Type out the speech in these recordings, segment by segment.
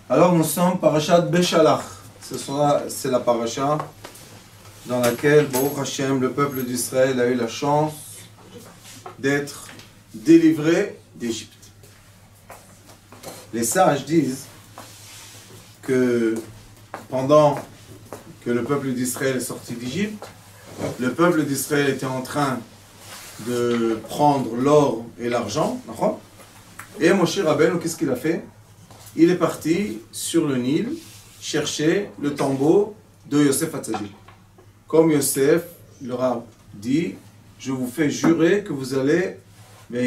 Alors nous sommes parashat Beshalach. C'est la parasha dans laquelle, Baruch Hashem, le peuple d'Israël a eu la chance d'être délivré d'Égypte. Les sages disent que pendant que le peuple d'Israël est sorti d'Égypte, le peuple d'Israël était en train de prendre l'or et l'argent, et Moshe Rabbeinu, qu'est-ce qu'il a fait? Il est parti sur le Nil chercher le tombeau de Yosef Hatzadik. Comme Yosef leur a dit, je vous fais jurer que vous allez, vous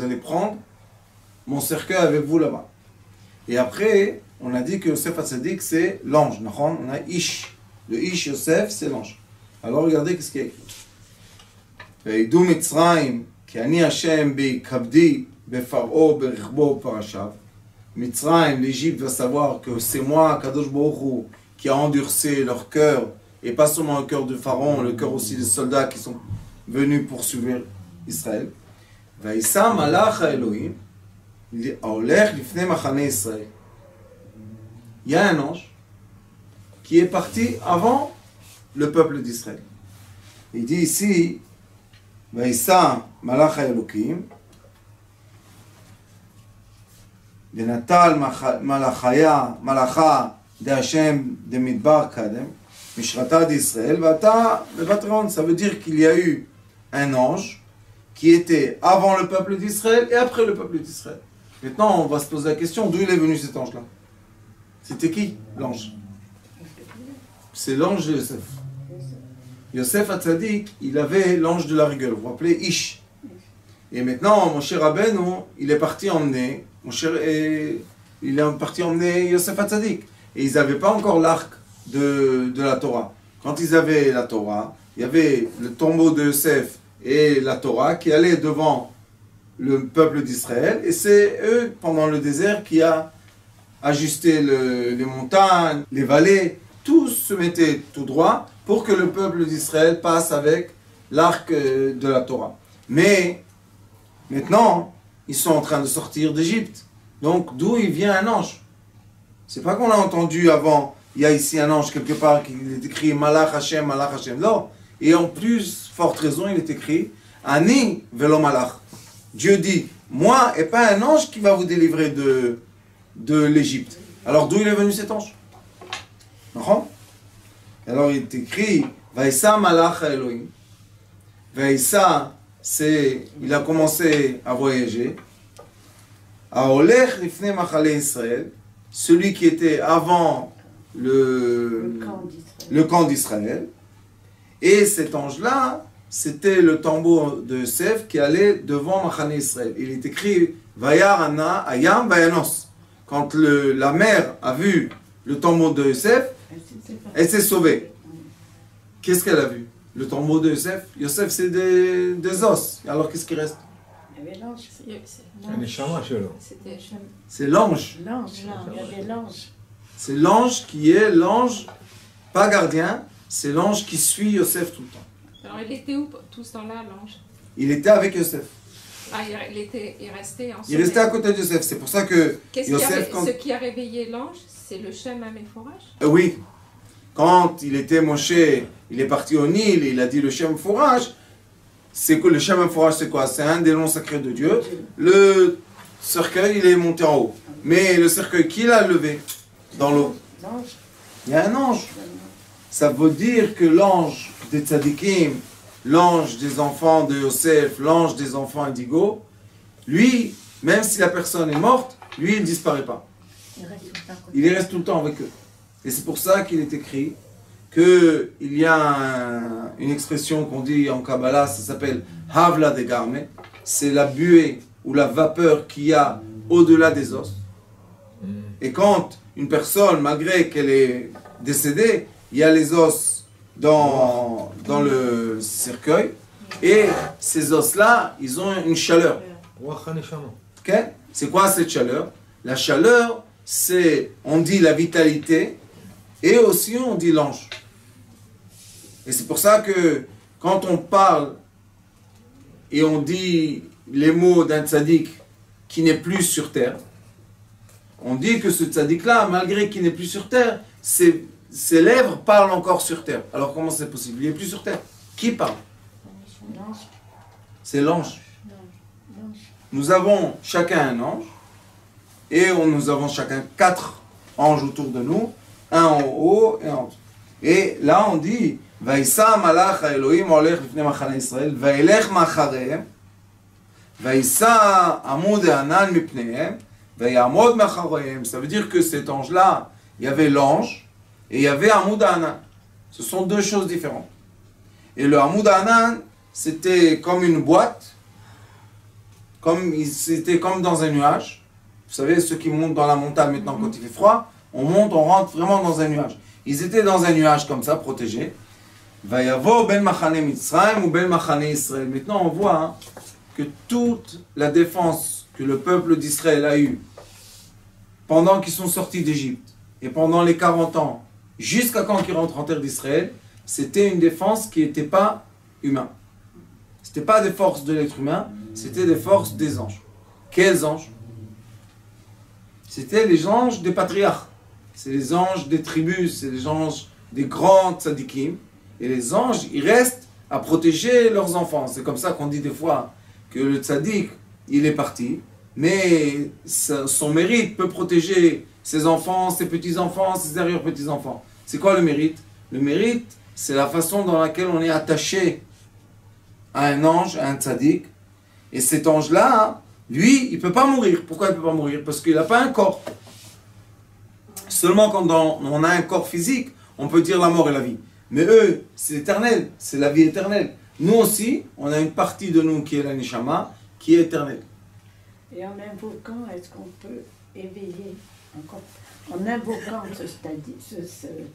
allez prendre mon cercueil avec vous là-bas. Et après, on a dit que Yosef Hatzadik c'est l'ange. On a Ish. Le Ish Yosef, c'est l'ange. Alors regardez qu'est-ce qu'il y a écrit. Ve'idou Mitzrayim, ki ani Hashem be'ikabdi be'faro be'richbo parashav. Mitzrayim, l'Égypte va savoir que c'est moi, Kadosh Baruch Hu, qui a endurci leur cœur, et pas seulement le cœur du pharaon, le cœur aussi des soldats qui sont venus poursuivre Israël. Vaïssa malach Elohim, haolech lifnei machane Israël. Il y a un ange qui est parti avant le peuple d'Israël. Il dit ici, Vaïssa malach Elohim, ונטל מלאכה d'Hachem de Midbar Kadem, Mishrata d'Israël, Vata Levatron. Ça veut dire qu'il y a eu un ange qui était avant le peuple d'Israël et après le peuple d'Israël. Maintenant, on va se poser la question, d'où il est venu cet ange-là? C'était qui, l'ange? C'est l'ange de Yosef. Yosef Hatzadik, il avait l'ange de la rigueur, vous vous rappelez, Ish. Et maintenant, Moshe Rabbeinu, il est parti emmener Yosef Hatzadik. Et ils n'avaient pas encore l'arc de la Torah. Quand ils avaient la Torah, il y avait le tombeau de Yosef et la Torah qui allaient devant le peuple d'Israël. Et c'est eux, pendant le désert, qui a ajusté les montagnes, les vallées. Tout se mettait tout droit pour que le peuple d'Israël passe avec l'arc de la Torah. Mais maintenant, ils sont en train de sortir d'Égypte. Donc, d'où il vient un ange? C'est pas qu'on a entendu avant, il y a ici un ange quelque part qui est écrit Malach Hashem, Malach Hashem. Non. Et en plus, forte raison, il est écrit Ani velo Malach. Dieu dit, moi et pas un ange qui va vous délivrer de l'Égypte. Alors, d'où il est venu cet ange? Alors, il est écrit Vaïssa Malach Elohim. Vaïssa, il a commencé à voyager. Haolech lifnei machane Israël, celui qui était avant le camp d'Israël. Et cet ange-là, c'était le tombeau de Yosef qui allait devant Machane Israël. Il est écrit Vayar Ana Ayam Vayanos. Quand la mer a vu le tombeau de Yosef, elle s'est sauvée. Qu'est-ce qu'elle a vu? Le tombeau de Yosef? Yosef, c'est des os. Alors qu'est-ce qui reste? Il y avait l'ange. C'est l'ange. C'est l'ange qui est l'ange, pas gardien, c'est l'ange qui suit Yosef tout le temps. Alors il était où tout ce temps-là, l'ange? Il était avec Yosef. Ah, il restait en Il restait à côté de Yosef. C'est pour ça que Yosef... Ce qui a réveillé l'ange, c'est le Shem Hameforach? Oui. Quand il était Moshe, il est parti au Nil, il a dit le Shem Hameforach. C'est que le Shem Hameforach, c'est quoi? C'est un des noms sacrés de Dieu. Le cercueil, il est monté en haut. Mais le cercueil, qui l'a levé dans l'eau? Il y a un ange. Ça veut dire que l'ange des tzadikim, l'ange des enfants de Yosef, l'ange des enfants indigo, lui, même si la personne est morte, lui, il ne disparaît pas. Il reste tout le temps avec eux. Et c'est pour ça qu'il est écrit qu'il y a une expression qu'on dit en Kabbalah, ça s'appelle Havla de Garme, c'est la buée ou la vapeur qu'il y a au-delà des os. Et quand une personne, malgré qu'elle est décédée, il y a les os dans le cercueil, et ces os-là, ils ont une chaleur. Okay? C'est quoi cette chaleur? La chaleur, c'est, on dit la vitalité, et aussi on dit l'ange. Et c'est pour ça que quand on parle et on dit les mots d'un tzaddik qui n'est plus sur terre, on dit que ce tzaddik-là, malgré qu'il n'est plus sur terre, ses lèvres parlent encore sur terre. Alors comment c'est possible? Il n'est plus sur terre. Qui parle? C'est l'ange. Nous avons chacun un ange, et nous avons chacun 4 anges autour de nous, un en haut et en haut. Et là on dit, Vaïssa malach Elohim olech lifnei machane Israël, vaïlech macharehem, Vaïssa amud anan mipnehem, vaïamod macharehem. Ça veut dire que cet ange-là, il y avait l'ange et il y avait amud anan. Ce sont 2 choses différentes. Et le amud anan, c'était comme une boîte, c'était comme dans un nuage. Vous savez, ceux qui montent dans la montagne maintenant quand il fait froid, on rentre vraiment dans un nuage. Ils étaient dans un nuage comme ça, protégés. Vayavo ben machane Mitzrayim ou ben machane Israël. Maintenant, on voit que toute la défense que le peuple d'Israël a eue pendant qu'ils sont sortis d'Égypte et pendant les 40 ans, jusqu'à quand ils rentrent en terre d'Israël, c'était une défense qui n'était pas humaine. Ce n'était pas des forces de l'être humain, c'était des forces des anges. Quels anges? C'était les anges des patriarches. C'est les anges des tribus, c'est les anges des grands tzadikim. Et les anges, ils restent à protéger leurs enfants. C'est comme ça qu'on dit des fois que le tzadik, il est parti, mais son mérite peut protéger ses enfants, ses petits-enfants, ses arrière-petits-enfants. C'est quoi le mérite? Le mérite, c'est la façon dans laquelle on est attaché à un ange, à un tzadik. Et cet ange-là, lui, il ne peut pas mourir. Pourquoi il ne peut pas mourir? Parce qu'il n'a pas un corps. Seulement quand on a un corps physique, on peut dire la mort et la vie. Mais eux, c'est éternel, c'est la vie éternelle. Nous aussi, on a une partie de nous qui est la neshama, qui est éternelle. Et en invoquant, est-ce qu'on peut éveiller encore? En invoquant ce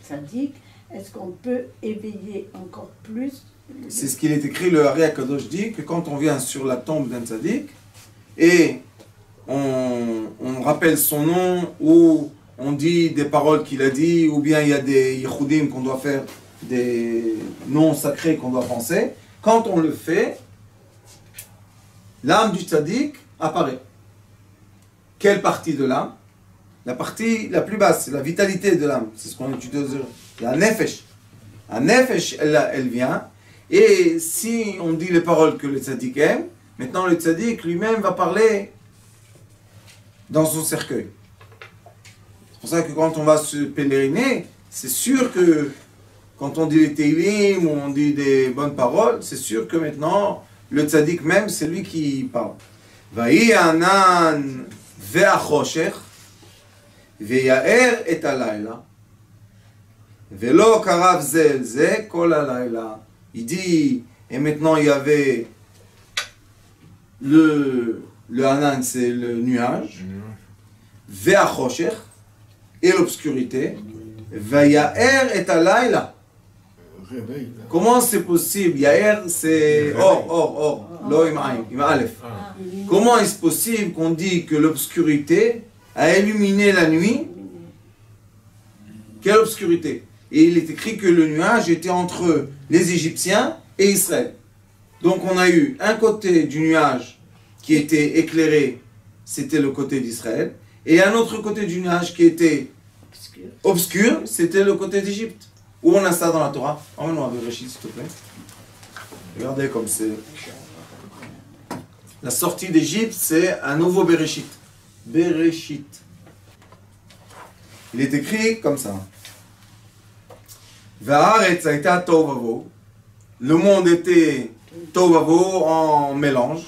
tzaddik, est-ce qu'on peut éveiller encore plus? C'est ce qu'il est écrit, le Hari HaKadosh dit, que quand on vient sur la tombe d'un tzaddik, et on rappelle son nom, ou on dit des paroles qu'il a dit, ou bien il y a des yichudim qu'on doit faire, des noms sacrés qu'on doit penser. Quand on le fait, l'âme du tzaddik apparaît. Quelle partie de l'âme? La partie la plus basse, c'est la vitalité de l'âme. C'est ce qu'on utilise. La nefesh. La nefesh, elle vient. Et si on dit les paroles que le tzaddik aime, maintenant le tzaddik lui-même va parler dans son cercueil. C'est pour ça que quand on va se pèleriner, c'est sûr que quand on dit les teilim ou on dit des bonnes paroles, c'est sûr que maintenant le tzaddik même, c'est lui qui parle. Vaï anan ve'achoshech ve'yaer et alayla ve'lo karav zel ze kol alayla. Il dit, et maintenant il y avait le anan, c'est le nuage, ve'achoshech, et l'obscurité, ve'yaer et alayla. Comment c'est possible? Yaer, c'est or, lo im aleph. Comment est-ce possible qu'on dit que l'obscurité a illuminé la nuit? Quelle obscurité? Et il est écrit que le nuage était entre les Égyptiens et Israël. Donc on a eu un côté du nuage qui était éclairé, c'était le côté d'Israël, et un autre côté du nuage qui était obscur, c'était le côté d'Égypte. Où on a ça dans la Torah? Emmène-moi à Bereshit, s'il te plaît. Regardez comme c'est. La sortie d'Égypte, c'est un nouveau Bereshit. Bereshit. Il est écrit comme ça. Va'aretz haïta tovavo. Le monde était tovavo en mélange.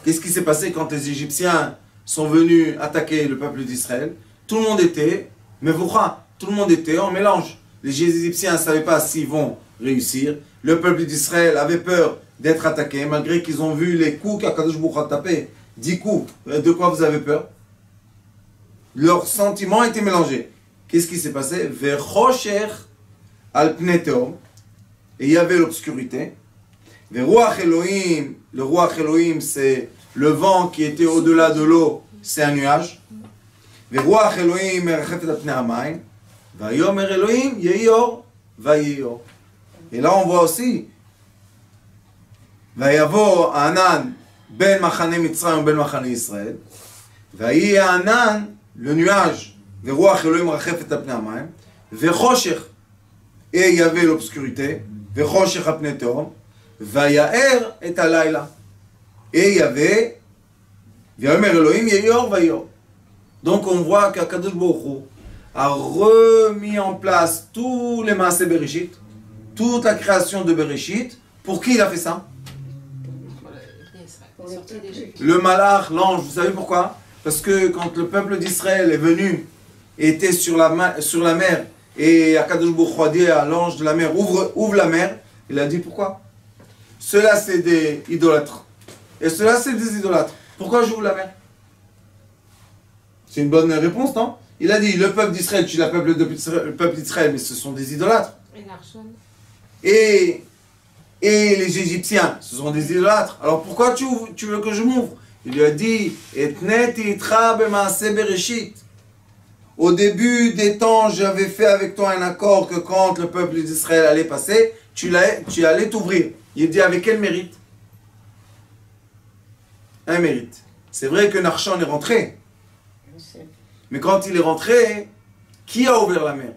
Qu'est-ce qui s'est passé quand les Égyptiens sont venus attaquer le peuple d'Israël? Tout le monde était mevoucha. Tout le monde était en mélange. Les Égyptiens ne savaient pas s'ils vont réussir. Le peuple d'Israël avait peur d'être attaqué, malgré qu'ils ont vu les coups qu'Akadosh Baruch Hu a tapés. 10 coups. De quoi vous avez peur? Leurs sentiments étaient mélangés. Qu'est-ce qui s'est passé? Ve'chosher al pnei teom. Et il y avait l'obscurité. Ve'ruach Elohim. Le ruach Elohim, c'est le vent qui était au-delà de l'eau. C'est un nuage. Ve'ruach Elohim merachefet al pnei hamayim. Vayomer Elohim, Yeyor, Vayeyor. Et là on voit aussi Vayavo Anan ben Machane Mitzrayim ben Machane Israël. Vayi Anan le nuage, Veruach Elohim rachef et apnei hamayim, Vechoshech, et il y avait l'obscurité, Vechoshech apnei tehom, Vayaer et halayla, et il y avait, Vayomer Elohim yeyor vayor. Donc on voit qu'Akadosh Baruch Hu a remis en place tous les Maaseh Bereshit, toute la création de Bereshit. Pour qui il a fait ça? Le malach, l'ange, vous savez pourquoi? Parce que quand le peuple d'Israël est venu et était sur la mer, et Akadosh Baruch Hu a dit à l'ange de la mer, ouvre la mer, il a dit pourquoi? Ceux-là c'est des idolâtres. Et ceux-là c'est des idolâtres. Pourquoi j'ouvre la mer? C'est une bonne réponse, non? Il a dit, le peuple d'Israël, tu l'appelles le peuple d'Israël, mais ce sont des idolâtres. Et les Égyptiens, ce sont des idolâtres. Alors pourquoi tu veux que je m'ouvre? Il lui a dit, au début des temps, j'avais fait avec toi un accord que quand le peuple d'Israël allait passer, tu allais t'ouvrir. Il dit, avec quel mérite? Un mérite. C'est vrai que Narshon est rentré. Mais quand il est rentré, qui a ouvert la mer?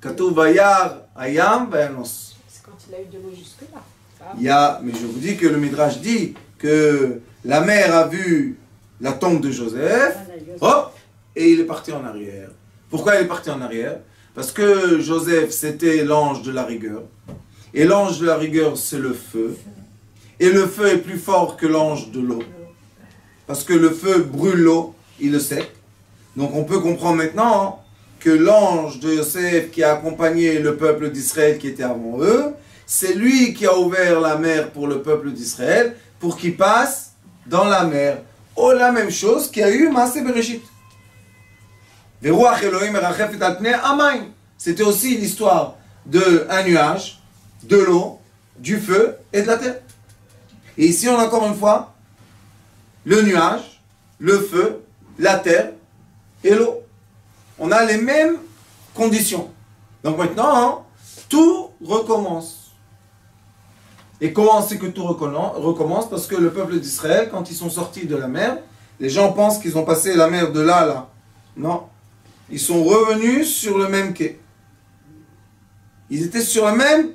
Katou Vayar, Ayam, Vayanos. C'est quand il a eu de l'eau jusque-là. Mais je vous dis que le Midrash dit que la mer a vu la tombe de Joseph, hop, et il est parti en arrière. Pourquoi il est parti en arrière? Parce que Joseph, c'était l'ange de la rigueur. Et l'ange de la rigueur, c'est le feu. Et le feu est plus fort que l'ange de l'eau. Parce que le feu brûle l'eau, il le sait. Donc on peut comprendre maintenant que l'ange de Joseph qui a accompagné le peuple d'Israël qui était avant eux, c'est lui qui a ouvert la mer pour le peuple d'Israël pour qu'il passe dans la mer. Oh, la même chose qu'il y a eu Maaseh Bereshit. Veruach Elohim merachef et al pnei hamayim. C'était aussi l'histoire d'un nuage, de l'eau, du feu et de la terre. Et ici, on a encore une fois le nuage, le feu, la terre et l'eau. On a les mêmes conditions. Donc maintenant, tout recommence. Et comment c'est que tout recommence? Parce que le peuple d'Israël, quand ils sont sortis de la mer, les gens pensent qu'ils ont passé la mer de là à là. Non. Ils sont revenus sur le même quai. Ils étaient sur le même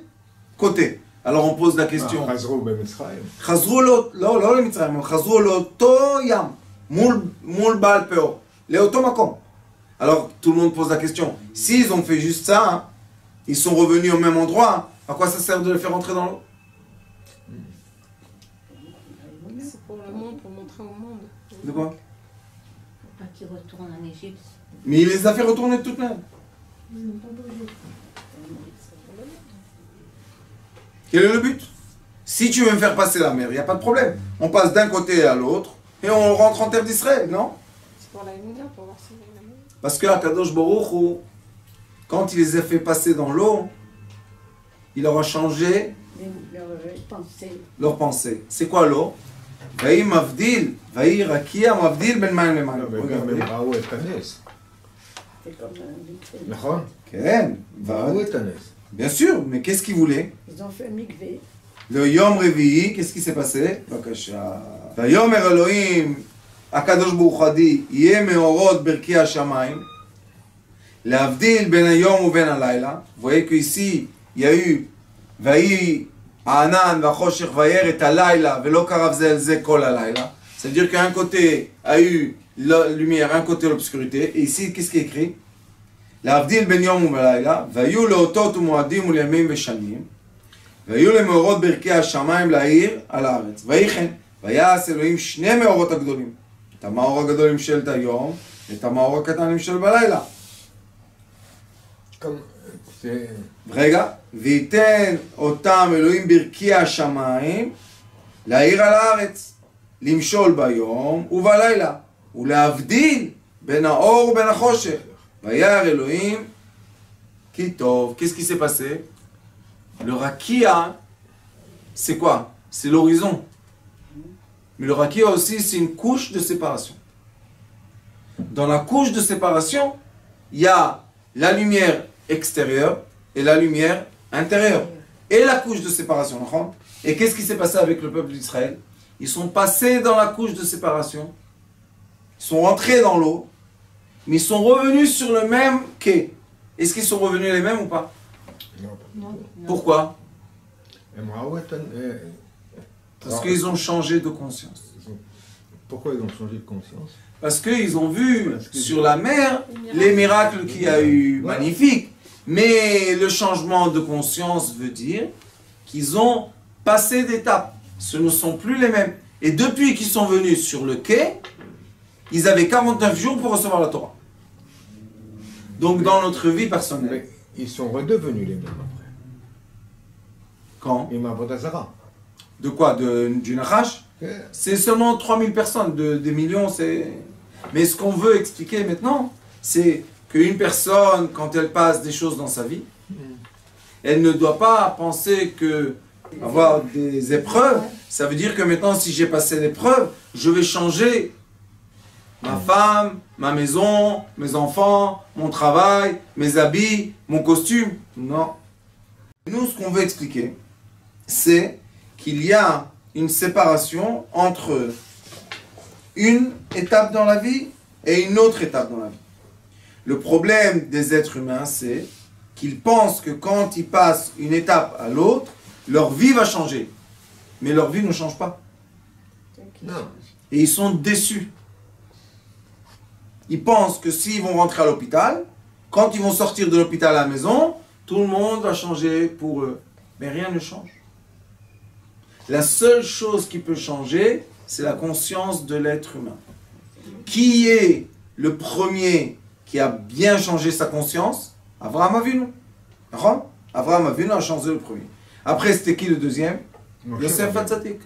côté. Alors on pose la question. Chazrou lo lemitzrayim, chazrou לאותו ים, מול בעל פאור, לאותו מקום. Alors tout le monde pose la question. S'ils ont fait juste ça, hein, ils sont revenus au même endroit, à quoi ça sert de les faire entrer dans l'eau? C'est pour le monde, pour montrer au monde. De quoi? Pour pas qu'ils retournent en Égypte. Mais il les a fait retourner de toute manière. Quel est le but? Si tu veux me faire passer la mer, il n'y a pas de problème. On passe d'un côté à l'autre et on rentre en terre d'Israël, non? C'est pour la lumière, pour voir si la mer. Parce que Akadosh Baruch Hu, quand il les a fait passer dans l'eau, il leur a changé leur pensée. C'est quoi l'eau? Vaï mavdil, vaï rakia mavdil ben mayim le mayim. נכון? כן, ראו את הנס. bien sûr, mais qu'est-ce qu'ils voulaient? Ils ont fait mikvé. Le Yom Revi'i, qu'est-ce qui s'est passé? Bakasha. Vayomer Elohim, Akadosh Baruch Hu a dit, Yeh meorot berki hashamayim, להבדיל בין היום ובין הלילה. Vous voyez qu'ici, il y a eu, Vaï הענן והחושך וירא את הלילה, ולא קרב זה אל זה כל הלילה. C'est-à-dire qu'un côté a eu la lumière, un côté l'obscurité. Et ici, qu'est-ce qui est écrit? להבדיל בין יום ובלילה, והיו לאותות ומועדים ולימים ושנים, והיו למאורות ברכי השמיים להאיר על הארץ. ויחן, ויעש אלוהים שני מאורות הגדולים, את המאור הגדול עם שלט היום, ואת המאור הקטן עם של בלילה. רגע, וייתן אותם אלוהים ברכי השמיים להאיר על הארץ, למשול ביום ובלילה, ולהבדיל בין האור ובין החושך. Vayar Elohim, Kitov. Qu'est-ce qui s'est passé? Le rakia, c'est quoi? C'est l'horizon. Mais le rakia aussi, c'est une couche de séparation. Dans la couche de séparation, il y a la lumière extérieure et la lumière intérieure. Et la couche de séparation. Et qu'est-ce qui s'est passé avec le peuple d'Israël? Ils sont passés dans la couche de séparation. Ils sont rentrés dans l'eau. mais ils sont revenus sur le même quai. Est-ce qu'ils sont revenus les mêmes ou pas? Non. Pourquoi? Parce Alors, qu'ils ont changé de conscience. Pourquoi ils ont changé de conscience? Parce qu'ils ont vu Parce que- sur la mer les miracles qu'il y a eu, Voilà. magnifiques. Mais le changement de conscience veut dire qu'ils ont passé d'étape. Ce ne sont plus les mêmes. Et depuis qu'ils sont venus sur le quai, ils avaient 49 jours pour recevoir la Torah. Donc dans notre vie personnelle, Mais ils sont redevenus les mêmes après. quand? Et Mavodazara. De quoi? Du Nachash? C'est seulement 3000 personnes, des millions, c'est... Mais ce qu'on veut expliquer maintenant, c'est qu'une personne, quand elle passe des choses dans sa vie, elle ne doit pas penser que avoir des épreuves, ça veut dire que maintenant, si j'ai passé l'épreuve, je vais changer ma femme, ma maison, mes enfants, mon travail, mes habits, mon costume. Non. Nous, ce qu'on veut expliquer, c'est qu'il y a une séparation entre une étape dans la vie et une autre étape dans la vie. Le problème des êtres humains, c'est qu'ils pensent que quand ils passent une étape à l'autre, leur vie va changer. Mais leur vie ne change pas. Non. Et ils sont déçus. Ils pensent que s'ils vont rentrer à l'hôpital, quand ils vont sortir de l'hôpital à la maison, tout le monde va changer pour eux. Mais rien ne change. La seule chose qui peut changer, c'est la conscience de l'être humain. Qui est le premier qui a bien changé sa conscience? Avraham Avinu. D'accord? Avraham Avinu a changé le premier. Après, c'était qui le deuxième? Yosef Hatzadik.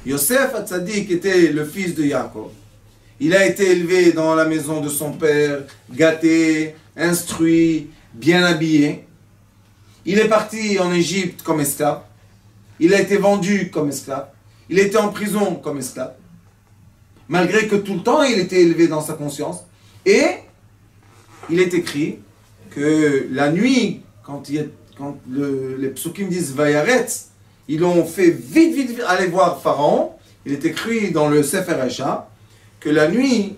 Yosef Hatzadik était le fils de Yaakov. Il a été élevé dans la maison de son père, gâté, instruit, bien habillé. Il est parti en Égypte comme esclave. Il a été vendu comme esclave. Il était en prison comme esclave. Malgré que tout le temps, il était élevé dans sa conscience. Et il est écrit que la nuit, quand les psukim disent Vayaretz, ils l'ont fait vite aller voir Pharaon. Il est écrit dans le Sefer Esha que la nuit,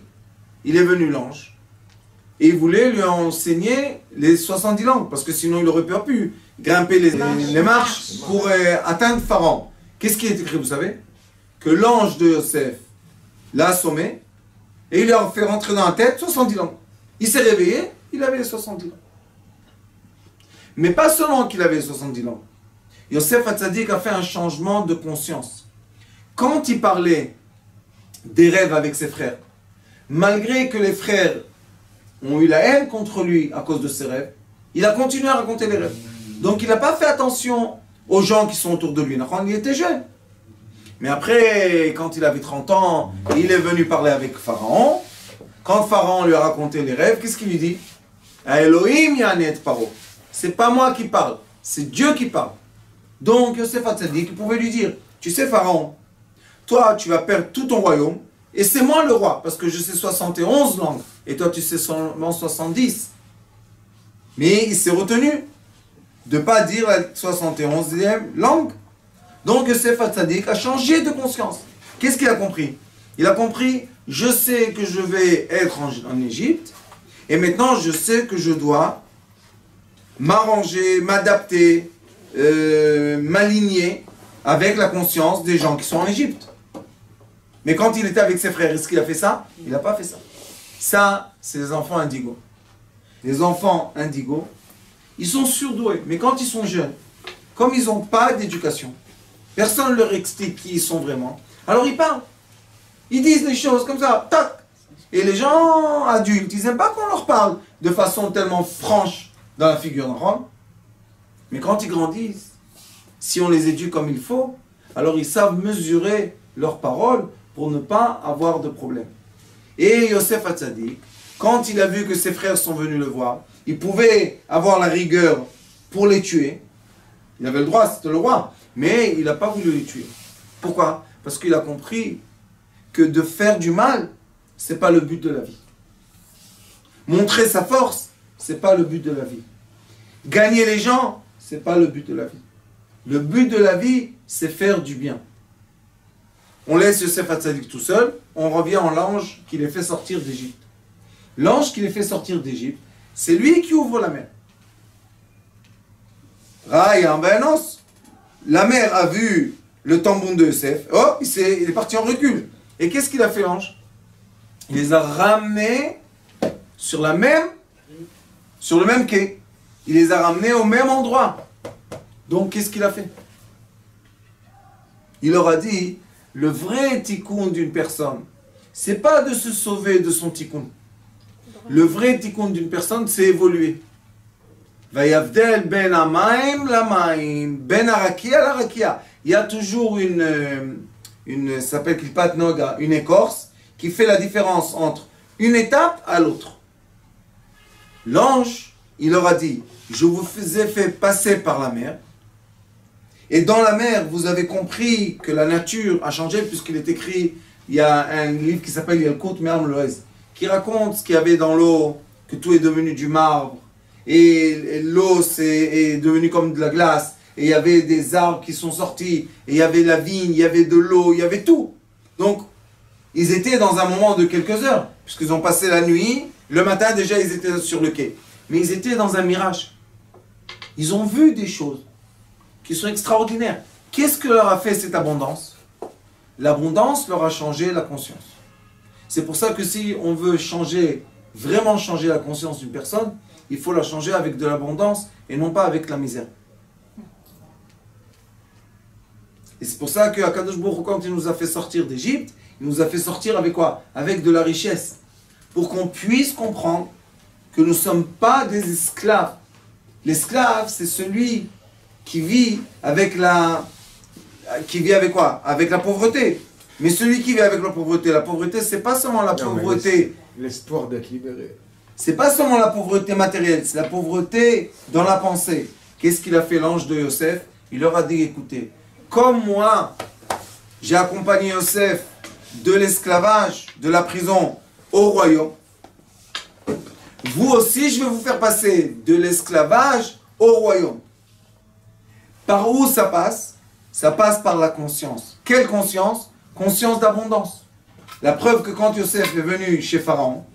il est venu l'ange. Et il voulait lui enseigner les 70 langues, parce que sinon il n'aurait pas pu grimper les marches pour atteindre Pharaon. Qu'est-ce qui est écrit, vous savez? Que l'ange de Yosef l'a assommé, et il lui a fait rentrer dans la tête 70 langues. Il s'est réveillé, il avait les 70 langues. Mais pas seulement qu'il avait les 70 langues. Yosef Hatzadik a fait un changement de conscience. Quand il parlait des rêves avec ses frères, malgré que les frères ont eu la haine contre lui à cause de ses rêves, il a continué à raconter les rêves. Donc il n'a pas fait attention aux gens qui sont autour de lui. Il était jeune. Mais après, quand il avait 30 ans, il est venu parler avec Pharaon. Quand Pharaon lui a raconté les rêves, qu'est-ce qu'il lui dit? Elohim yanet paro. C'est pas moi qui parle, c'est Dieu qui parle. Donc Yosef Hatzadik pouvait lui dire, tu sais Pharaon, toi tu vas perdre tout ton royaume, et c'est moi le roi, parce que je sais 71 langues, et toi tu sais seulement 70. Mais il s'est retenu de ne pas dire la 71e langue. Donc Yosef Hatzadik a changé de conscience. Qu'est-ce qu'il a compris? Il a compris, je sais que je vais être en Égypte, et maintenant je sais que je dois m'arranger, m'adapter, m'aligner avec la conscience des gens qui sont en Égypte. Mais quand il était avec ses frères, est-ce qu'il a fait ça? Il n'a pas fait ça. Ça, c'est les enfants indigos. Les enfants indigos, ils sont surdoués, mais quand ils sont jeunes, comme ils n'ont pas d'éducation, personne ne leur explique qui ils sont vraiment, alors ils parlent. Ils disent des choses comme ça, tac. Et les gens adultes, ils n'aiment pas qu'on leur parle de façon tellement franche dans la figure d'un homme. Mais quand ils grandissent, si on les éduque comme il faut, alors ils savent mesurer leurs paroles pour ne pas avoir de problème. Et Yosef Hatzadik, quand il a vu que ses frères sont venus le voir, il pouvait avoir la rigueur pour les tuer. Il avait le droit, c'était le roi. Mais il n'a pas voulu les tuer. Pourquoi? Parce qu'il a compris que de faire du mal, ce n'est pas le but de la vie. Montrer sa force, ce n'est pas le but de la vie. Gagner les gens, ce n'est pas le but de la vie. Le but de la vie, c'est faire du bien. On laisse Yosef Hatzadik tout seul, on revient en l'ange qui les fait sortir d'Égypte. L'ange qui les fait sortir d'Égypte, c'est lui qui ouvre la mer. Raya Benos, la mer a vu le tambour de Yosef, oh, il est parti en recul. Et qu'est-ce qu'il a fait l'ange? Il les a ramenés sur le même quai. Il les a ramenés au même endroit. Donc qu'est-ce qu'il a fait? Il leur a dit, le vrai tikkun d'une personne, c'est pas de se sauver de son tikkun. Le vrai tikkun d'une personne, c'est évoluer. Vayavdel ben amaim lamaim, ben arakia la rakia. Il y a toujours ça s'appelle kilpat noga, une écorce, qui fait la différence entre une étape à l'autre. L'ange, il leur a dit, je vous ai fait passer par la mer, et dans la mer, vous avez compris que la nature a changé, puisqu'il est écrit, il y a un livre qui s'appelle Yalkut Me'am Loez, qui raconte ce qu'il y avait dans l'eau, que tout est devenu du marbre, et l'eau est devenue comme de la glace, et il y avait des arbres qui sont sortis, et il y avait la vigne, il y avait de l'eau, il y avait tout. Donc, ils étaient dans un moment de quelques heures, puisqu'ils ont passé la nuit, le matin déjà ils étaient sur le quai. Mais ils étaient dans un mirage. Ils ont vu des choses qui sont extraordinaires. Qu'est-ce que leur a fait cette abondance? L'abondance leur a changé la conscience. C'est pour ça que si on veut changer, vraiment changer la conscience d'une personne, il faut la changer avec de l'abondance et non pas avec la misère. Et c'est pour ça qu'Akadosh Baruch Hu, quand il nous a fait sortir d'Égypte, il nous a fait sortir avec quoi? Avec de la richesse. Pour qu'on puisse comprendre que nous ne sommes pas des esclaves. L'esclave, c'est celui qui vit avec avec quoi? Avec la pauvreté. Mais celui qui vit avec la pauvreté, c'est pas seulement la pauvreté. L'espoir d'être libéré. C'est pas seulement la pauvreté matérielle, c'est la pauvreté dans la pensée. Qu'est-ce qu'il a fait l'ange de Yosef? Il leur a dit, écoutez, comme moi, j'ai accompagné Yosef de l'esclavage, de la prison au royaume, vous aussi, je vais vous faire passer de l'esclavage au royaume. Par où ça passe? Ça passe par la conscience. Quelle conscience? Conscience d'abondance. La preuve que quand Yosef est venu chez Pharaon,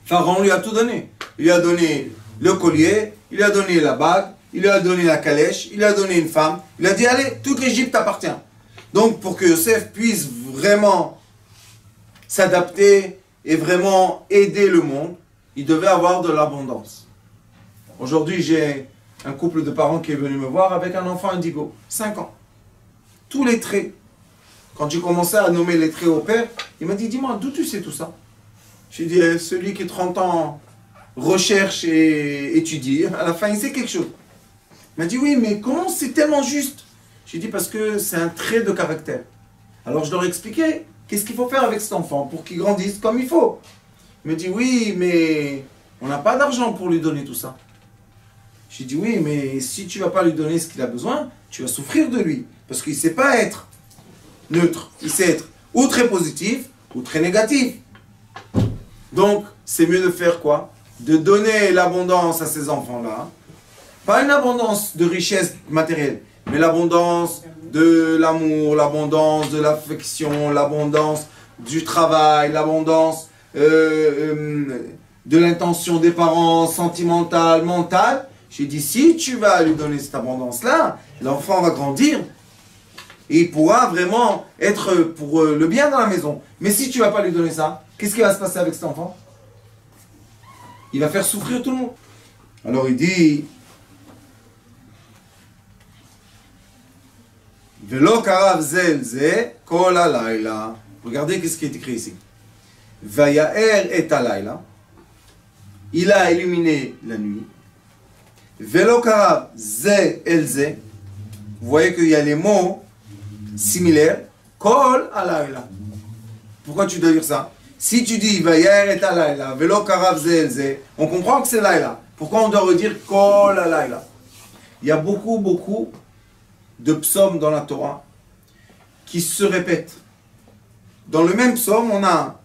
Pharaon lui a tout donné. Il lui a donné le collier, il lui a donné la bague, il lui a donné la calèche, il lui a donné une femme. Il a dit, allez, toute l'Égypte t'appartient. Donc, pour que Yosef puisse vraiment s'adapter et vraiment aider le monde, il devait avoir de l'abondance. Aujourd'hui, j'ai un couple de parents qui est venu me voir avec un enfant indigo, 5 ans. Tous les traits. Quand j'ai commencé à nommer les traits au père, il m'a dit, dis-moi, d'où tu sais tout ça? J'ai dit, celui qui 30 ans recherche et étudie, à la fin, il sait quelque chose. Il m'a dit, oui, mais comment c'est tellement juste? J'ai dit, parce que c'est un trait de caractère. Alors je leur ai expliqué, qu'est-ce qu'il faut faire avec cet enfant pour qu'il grandisse comme il faut? Il me dit, oui, mais on n'a pas d'argent pour lui donner tout ça. J'ai dit, oui, mais si tu ne vas pas lui donner ce qu'il a besoin, tu vas souffrir de lui. Parce qu'il ne sait pas être neutre. Il sait être ou très positif, ou très négatif. Donc, c'est mieux de faire quoi? De donner l'abondance à ces enfants-là. Pas une abondance de richesse matérielle, mais l'abondance de l'amour, l'abondance de l'affection, l'abondance du travail, l'abondance de l'intention des parents, sentimentale, mentale. J'ai dit, si tu vas lui donner cette abondance-là, l'enfant va grandir et il pourra vraiment être pour le bien dans la maison. Mais si tu ne vas pas lui donner ça, qu'est-ce qui va se passer avec cet enfant? Il va faire souffrir tout le monde. Alors il dit, Velo karav zel ze kol halayla. Regardez qu'est-ce qui est écrit ici. Vayaer et halayla. Il a illuminé la nuit. Velo karav ze el ze. Vous voyez qu'il y a les mots similaires. Kol halayla. Pourquoi tu dois dire ça? Si tu dis Vayaer et halayla, Velo karav ze el ze, on comprend que c'est layla. Pourquoi on doit redire Kol halayla? Il y a beaucoup de psaumes dans la Torah qui se répètent. Dans le même psaume, on a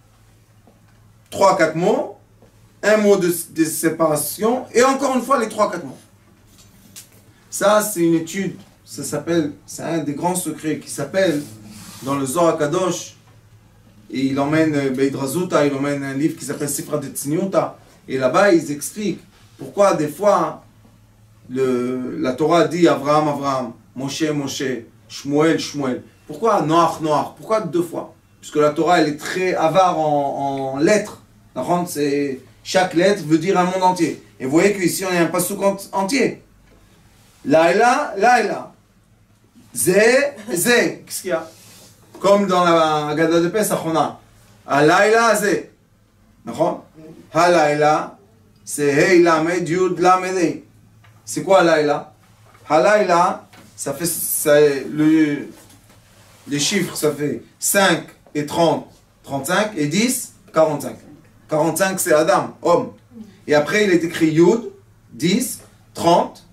3-4 mots, un mot de séparation, et encore une fois les 3-4 mots. Ça, c'est une étude, c'est un des grands secrets qui s'appelle, dans le Zohar Kadosh, et il emmène Beidrazuta, il emmène un livre qui s'appelle Sifra de Tzniuta, et là-bas ils expliquent pourquoi des fois la Torah dit Avraham, Avraham, Moshe, Moshe, Shmuel, Shmuel. Pourquoi Noach, Noach? Pourquoi 2 fois? Puisque la Torah elle est très avare en lettres. Chaque lettre veut dire un monde entier. Et vous voyez qu'ici on a un passouk entier. Laïla, Laïla. Zé, Zé. Qu'est-ce qu'il y a? Comme dans la Haggadah de Pesach, on a Laïla, Zé. Laïla, c'est Hey, Lamed, Yud, Lamed, Hey. C'est quoi Laïla? Laïla, ça fait les chiffres, ça fait 5 et 30, 35 et 10, 45. 45 c'est Adam, homme. Et après il est écrit Yud, 10, 30,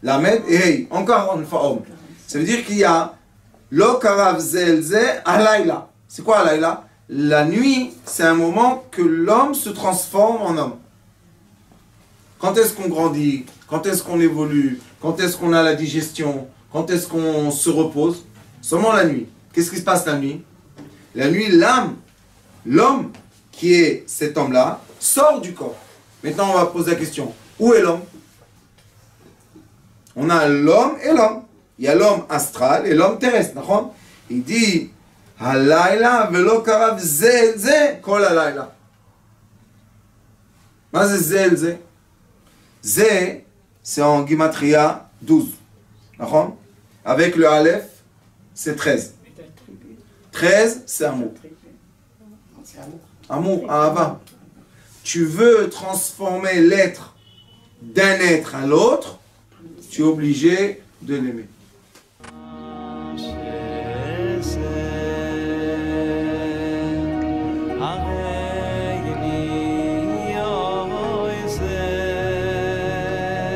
Lamed et Hey. Encore une fois homme. Ça veut dire qu'il y a Lo Karav Zelze Alayla. C'est quoi Alayla? La nuit, c'est un moment que l'homme se transforme en homme. Quand est-ce qu'on grandit? Quand est-ce qu'on évolue? Quand est-ce qu'on a la digestion? Quand est-ce qu'on se repose? Seulement la nuit. Qu'est-ce qui se passe la nuit? La nuit, l'âme, l'homme qui est cet homme-là, sort du corps. Maintenant, on va poser la question. Où est l'homme? On a l'homme et l'homme. Il y a l'homme astral et l'homme terrestre. Il dit Halayla velo karav zelze kol halayla. Ma c'est zelze? Zé, c'est en Gimatria 12. Avec le Aleph, c'est 13. 13, c'est amour. Amour, Ahava. Tu veux transformer l'être d'un être à l'autre, tu es obligé de l'aimer.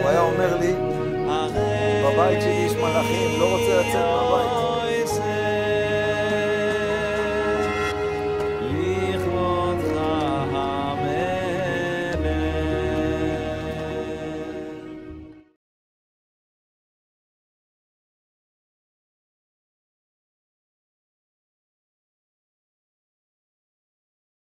הוא היה אומר לי, בבית שלי יש מלאכים, לא רוצה לצאת מהבית.